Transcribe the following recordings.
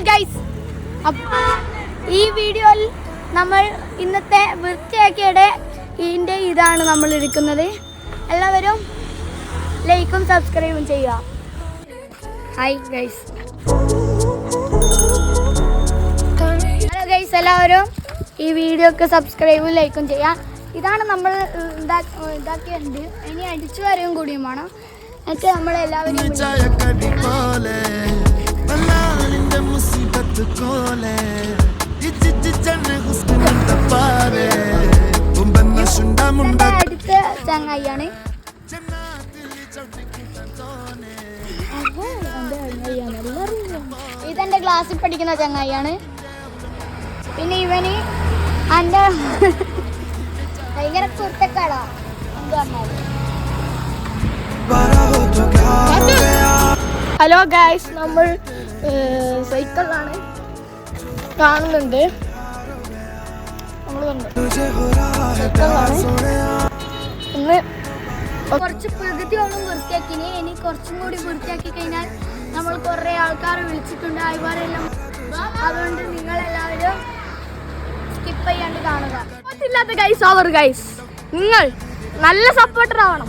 Guys, ഈ വീഡിയോയിൽ നമ്മൾ ഇന്നത്തെ വൃത്തിയാക്കിയുടെ ഇതിൻ്റെ ഇതാണ് നമ്മൾ എടുക്കുന്നത്. എല്ലാവരും ലൈക്കും സബ്സ്ക്രൈബും ചെയ്യുക. Hi guys. ഹലോ ഗൈസ്, എല്ലാവരും ഈ വീഡിയോക്ക് സബ്സ്ക്രൈബും ലൈക്കും ചെയ്യുക. ഇതാണ് നമ്മൾ ഇതാക്കിയിട്ടുണ്ട്. ഇനി അടിച്ചു വരെയും കൂടിയും വേണം. എന്നിട്ട് നമ്മളെല്ലാവരും അടുത്ത ചങ്ങായിയാണ്. ഇതെന്റെ ക്ലാസ്സിൽ പഠിക്കുന്ന ചങ്ങായിയാണ്. പിന്നെ ഇവന് എൻ്റെ ഭയങ്കര കുർത്തക്കാളാ. ഹലോ ഗൈസ്, നമ്മൾ സൈക്കിളിലാണ് കാണുന്നുണ്ട്. ഇന്ന് കുറച്ച് പ്രകൃതിയോളം വൃത്തിയാക്കിനി. ഇനി കുറച്ചും കൂടി വൃത്തിയാക്കി കഴിഞ്ഞാൽ നമ്മൾ കുറേ ആൾക്കാരെ വിളിച്ചിട്ടുണ്ട്, ആൾക്കാരെല്ലാം. അതുകൊണ്ട് നിങ്ങളെല്ലാവരും സ്കിപ്പ് ചെയ്യാണ്ട് കാണുക. ഇല്ലാത്ത ഗൈസ് അവർ ഗൈസ്, നിങ്ങൾ നല്ല സപ്പോർട്ടർ ആവണം.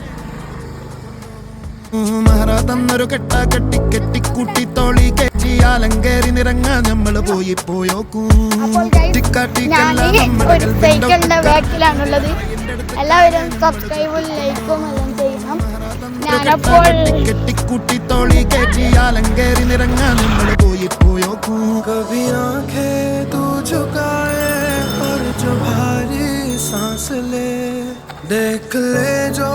മഹറാതന്നൊരു കെട്ടാ കെട്ടി കെട്ടിക്കൂട്ടി തോളി കെട്ടിയാലങ്കേറി നിറങ്ങാൻ നമ്മള് പോയോക്കൂ. സൈക്കിളിന്റെ ബാക്കിലാണുള്ളത്. എല്ലാവരും സബ്സ്ക്രൈബും ലൈക്കും എല്ലാം ചെയ്യണം. ഞാനപ്പോൾ കെട്ടിക്കൂട്ടി തോളി കെട്ടിയാലങ്കേറി നിറങ്ങാൻ നമ്മള് പോയോക്കൂ. सांस ले देख ले जो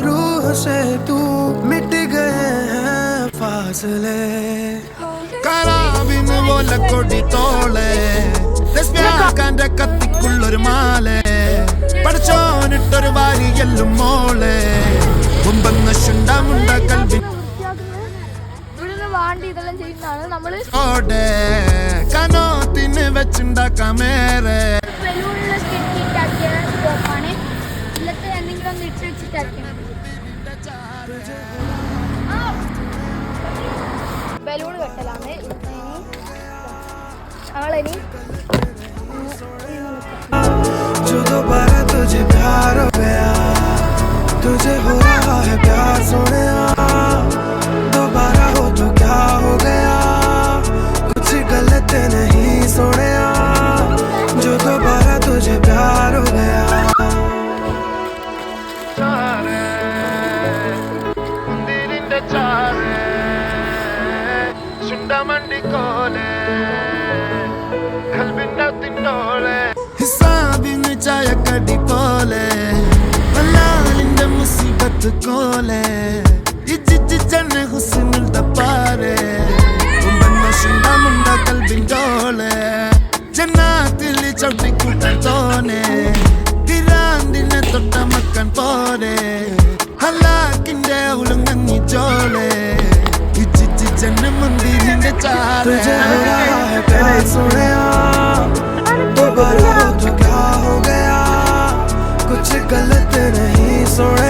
रूह से तू मिट गए हैं फासले കരാവിന് പോലെ കൊടി തോളെ രസ്മ്യാക്കാന്റെ കത്തിക്കുള്ളൊരു മാലെ പഠിച്ചോനിട്ടൊരു വാരിയെല്ലും മോളെ മുമ്പെന്ന ശുണ്ടാമുണ്ട കൽവി ഇതെല്ലാം ചെയ്യുന്നതാണ് നമ്മള് കനോത്തിന് വെച്ചുണ്ടാക്കാമേറെ എന്തെങ്കിലും ഒന്ന് ഇട്ട് വെച്ചിട്ടാക്കിയാൽ ബലൂൺ കെട്ടലാണ്. അവളിനി तुझे हो रहा है प्यार सोनिया दोबारा हो तो क्या हो गया कुछ गलत नहीं सोनिया जो दोबारा तुझे प्यार हो गया मंदिरिന്റെ ചാരേ ചുണ്ടമണ്ടി കോലേ കൽബിന്റെ തിന്നോളേ ഹിസാബിന് ചായക്കടി പോലെ വല്ലാലിന്റെ മുസീബത്ത് കോലെ ഇജിജിജന്നെ ഹുസ്നുൽ ദപ്പാരെ ഉമ്പന്ന ശുണ്ടമുണ്ട കൽബിൻഡോളെ ജന്നാത്തിൽ ചവിട്ടിക്കൂട്ടാൻ തോനെ തിരാന്തിനെ തൊട്ട മക്കൻ പോരെ ഹലാക്കിന്റെ ഉളുങ്ങി ചോളെ ഇജിജിജന്നെ മുന്തിരിന്റെ ചാരേ दोबारा हो तो क्या हो गया कुछ गलत नहीं सोना